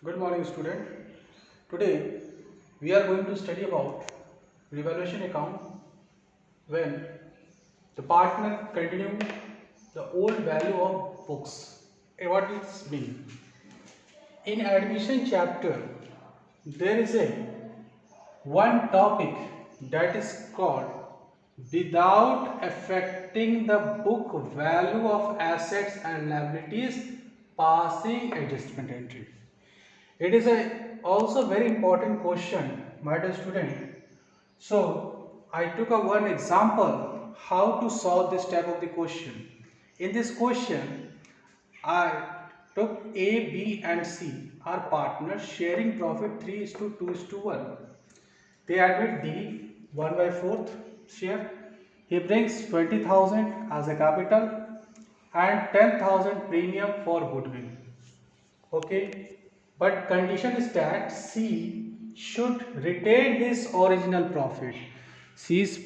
Good morning, student. Today we are going to study about revaluation account when the partner continue the old value of books. What it means? In admission chapter, there is a one topic that is called without affecting the book value of assets and liabilities passing adjustment entry. It is also very important question, my dear student. So I took one example how to solve this type of the question. In this question, I took A, B and C are partners sharing profit 3 is to 2 is to 1. They admit D 1 by 4th share. He brings 20,000 as a capital and 10,000 premium for goodwill. Okay, but condition is that C should retain his original profit. C's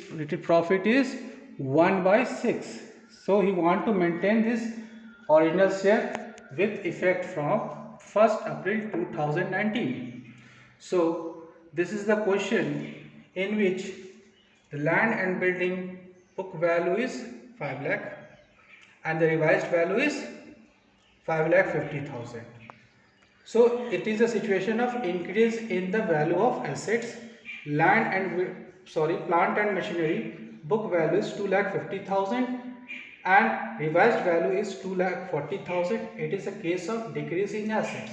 profit is 1 by 6. So he want to maintain this original share with effect from 1st April 2019. So this is the question in which the land and building book value is 5 lakh and the revised value is 5,50,000. So it is a situation of increase in the value of assets, plant and machinery. Book value is 2,50,000 and revised value is 2,40,000. It is a case of decrease in assets.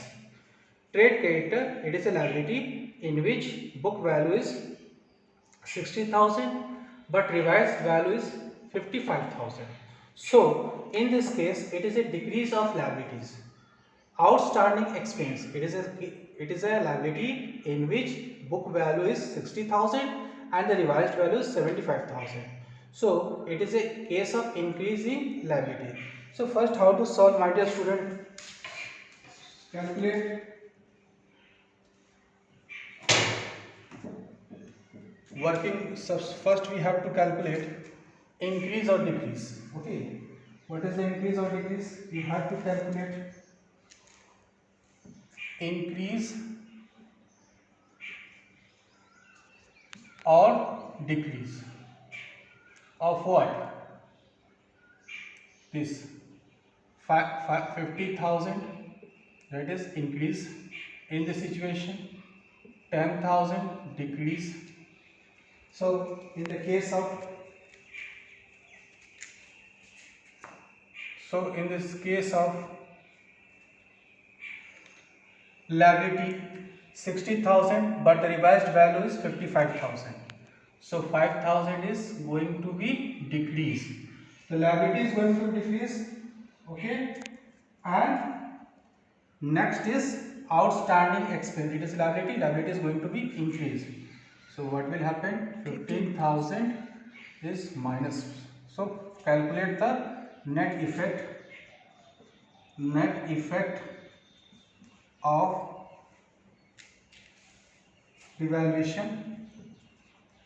Trade creditor, it is a liability in which book value is 60,000 but revised value is 55,000. So in this case, it is a decrease of liabilities. Outstanding expense, it is a liability in which book value is 60,000 and the revised value is 75,000. So it is a case of increasing liability. So first, how to solve, my dear student? Calculate first we have to calculate increase or decrease. Okay, what is the increase or decrease? We have to calculate increase or decrease of what? This 50,000, that is increase in this situation, 10,000 decrease. So in the case of, in this case of liability 60,000 but the revised value is 55,000. So 5,000 is going to be decreased. The liability is going to decrease. Okay, and next is outstanding expense. It is liability. Liability is going to be increased. So what will happen? 15,000 is minus. So calculate the net effect. Net effect of revaluation.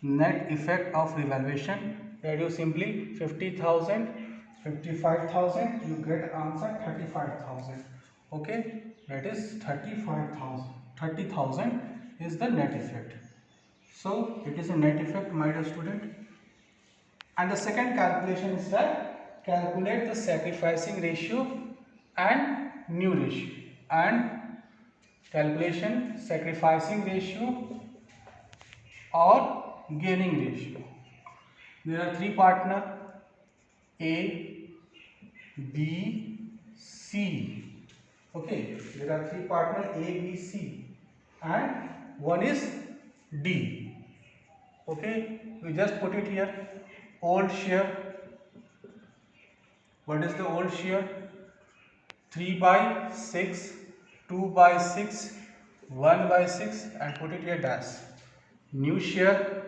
Net effect of revaluation. Reduce simply 50,000, 55,000. You get answer 35,000. Okay, that is 35,000. 30,000 is the net effect. So it is a net effect, my dear student. And the second calculation is that calculate the sacrificing ratio and new ratio. And calculation sacrificing ratio or gaining ratio. There are three partners A, B, C. Okay, there are three partners A, B, C, and one is D. Okay, we just put it here. Old share. What is the old share? 3 by 6, 2 by 6, 1 by 6, and put it here dash. New share.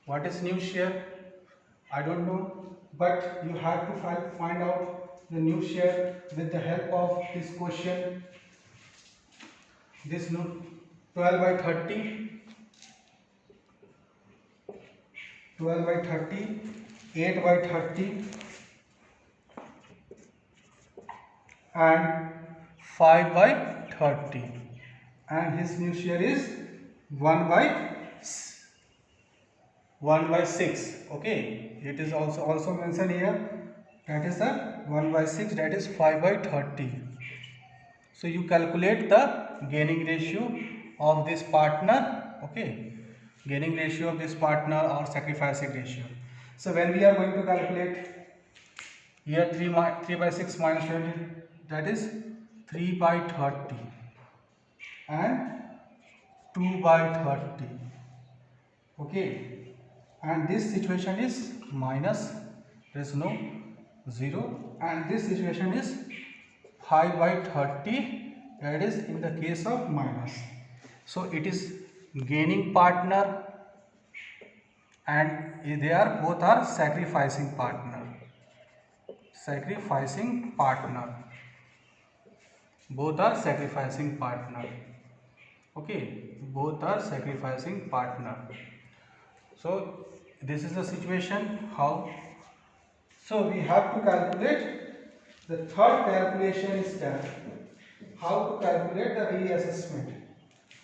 What is new share? I don't know, but you have to find out the new share with the help of this question. This 12 by 30, 12 by 30, 8 by 30 and 5 by 30, and his new share is 1 by 6. Okay, it is also mentioned here, that is the 1 by 6, that is 5 by 30. So you calculate the gaining ratio of this partner. Okay, gaining ratio of this partner or sacrificing ratio. So when we are going to calculate here, 3 by 6 minus 20, that is 3 by 30 and 2 by 30. Okay, and this situation is minus, there is no 0, and this situation is 5 by 30, that is in the case of minus. So it is gaining partner, and they are both are sacrificing partner. Both are sacrificing partner. Okay, both are sacrificing partner. So this is the situation. How? So we have to calculate. The third calculation is that how to calculate the reassessment.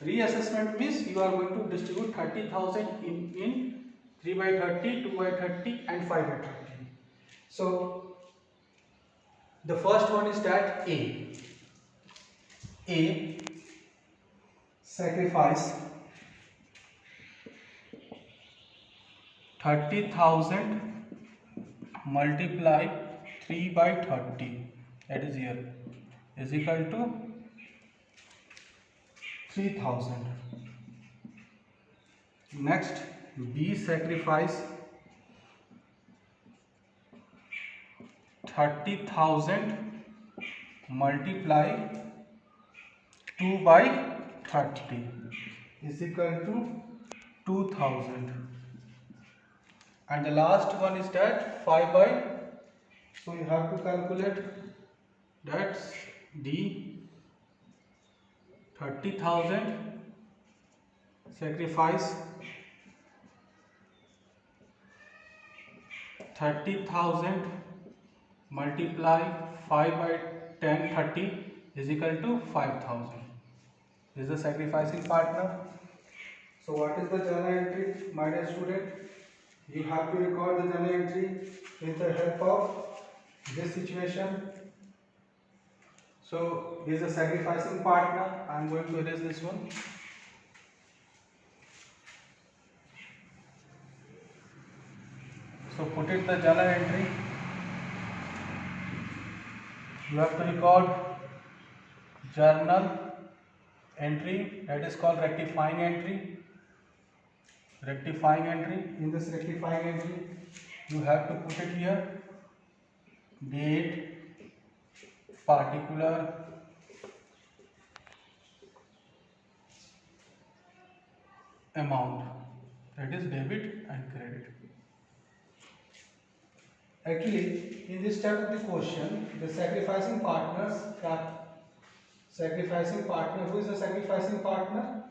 Reassessment means you are going to distribute 30,000 in 3 by 30, 2 by 30 and 5 by 30. So the first one is that A sacrifice 30,000 multiply 3 by 30, that is here, is equal to 3,000. Next, B sacrifice 30,000 multiply 2 by 30 is equal to 2,000. And the last one is that 5 by, so you have to calculate, that's D 30,000 sacrifice 30,000 multiply 5 by 10 30 is equal to 5,000. This is the sacrificing partner. So what is the journal entry, my dear student? You have to record the journal entry with the help of this situation. So this is the sacrificing partner. I am going to erase this one. So put it the journal entry. You have to record journal entry, that is called rectifying entry. In this rectifying entry, you have to put it here, date, particular, amount, that is debit and credit. Actually, in this type of the question, the sacrificing partners, who is the sacrificing partner?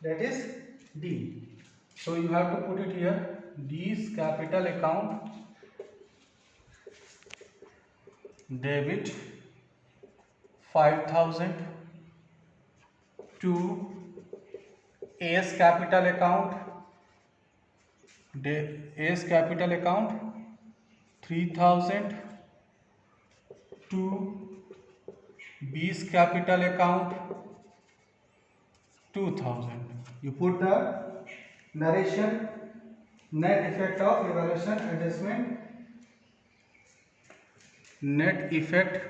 That is D. So you have to put it here, D's capital account, debit 5,000 to A's capital account, 3,000 to B's capital account 2,000. You put the narration, net effect of revaluation adjustment, net effect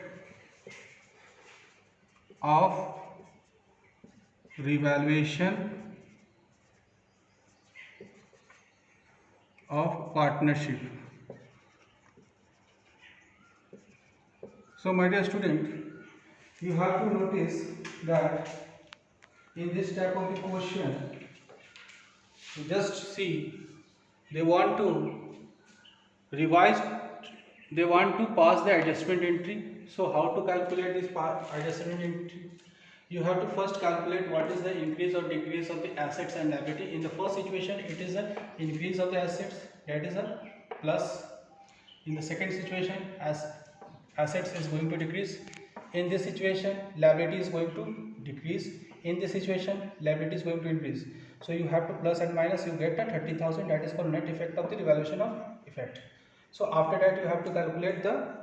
of revaluation of partnership. So my dear student, you have to notice that in this type of the question, you just see they want to revise, they want to pass the adjustment entry. So how to calculate this adjustment entry? You have to first calculate what is the increase or decrease of the assets and liability. In the first situation, it is an increase of the assets, that is a plus. In the second situation, as assets is going to decrease, In this situation, liability is going to decrease. In this situation, liability is going to increase. So you have to plus and minus, you get a 30,000, that is called net effect of the revaluation of effect. So after that you have to calculate the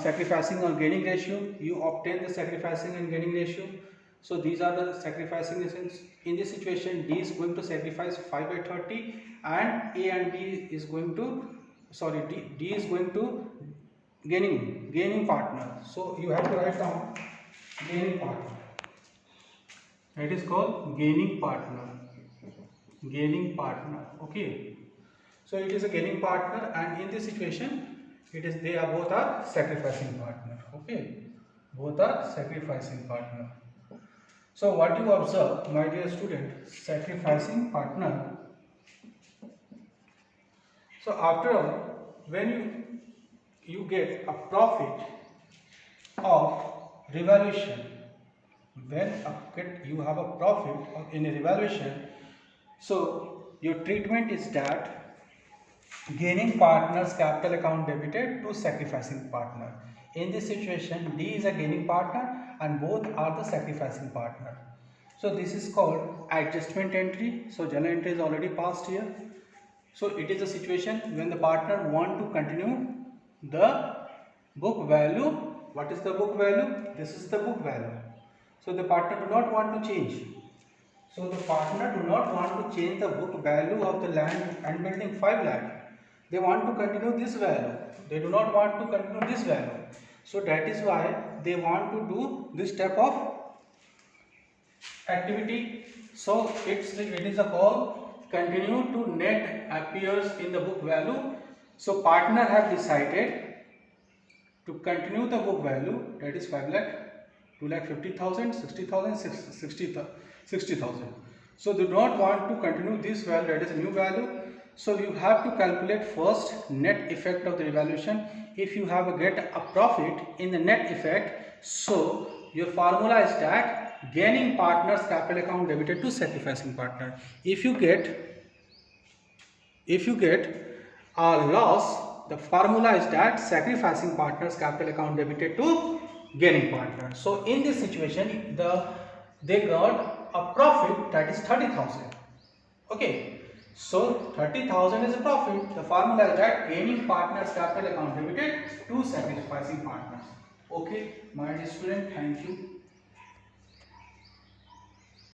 sacrificing or gaining ratio. You obtain the sacrificing and gaining ratio. So these are the sacrificing. In this situation, D is going to sacrifice 5 by 30 and A and B is going to, sorry, D is going to gaining partner. So you have to write down gaining partner. That is called gaining partner. Gaining partner. Okay. So it is a gaining partner, and in this situation, they are both are sacrificing partner. Okay. Both are sacrificing partner. So what you observe, my dear student, sacrificing partner. So after all, when you get a profit of revaluation, when you have a profit in a revaluation, so your treatment is that gaining partner's capital account debited to sacrificing partner. In this situation, D is a gaining partner and both are the sacrificing partner. So this is called adjustment entry. So journal entry is already passed here. So it is a situation when the partner want to continue the book value. What is the book value? This is the book value. So the partner do not want to change. So the partner do not want to change the book value of the land and building 5 lakh. They want to continue this value. They do not want to continue this value. So that is why they want to do this type of activity. So it is a call continue to net appears in the book value. So partner have decided to continue the book value, that is 5 lakh, 2 lakh 50,000, 60,000, 60,000. So they do not want to continue this value, that is a new value. So you have to calculate first net effect of the revaluation. If you have get a profit in the net effect, so your formula is that gaining partner's capital account debited to sacrificing partner. If you get a loss, the formula is that sacrificing partner's capital account debited to gaining partner. So in this situation, they got a profit, that is 30,000. Okay. So 30,000 is a profit. The formula is that gaining partner's capital account debited to sacrificing partners. Okay, my dear student, thank you.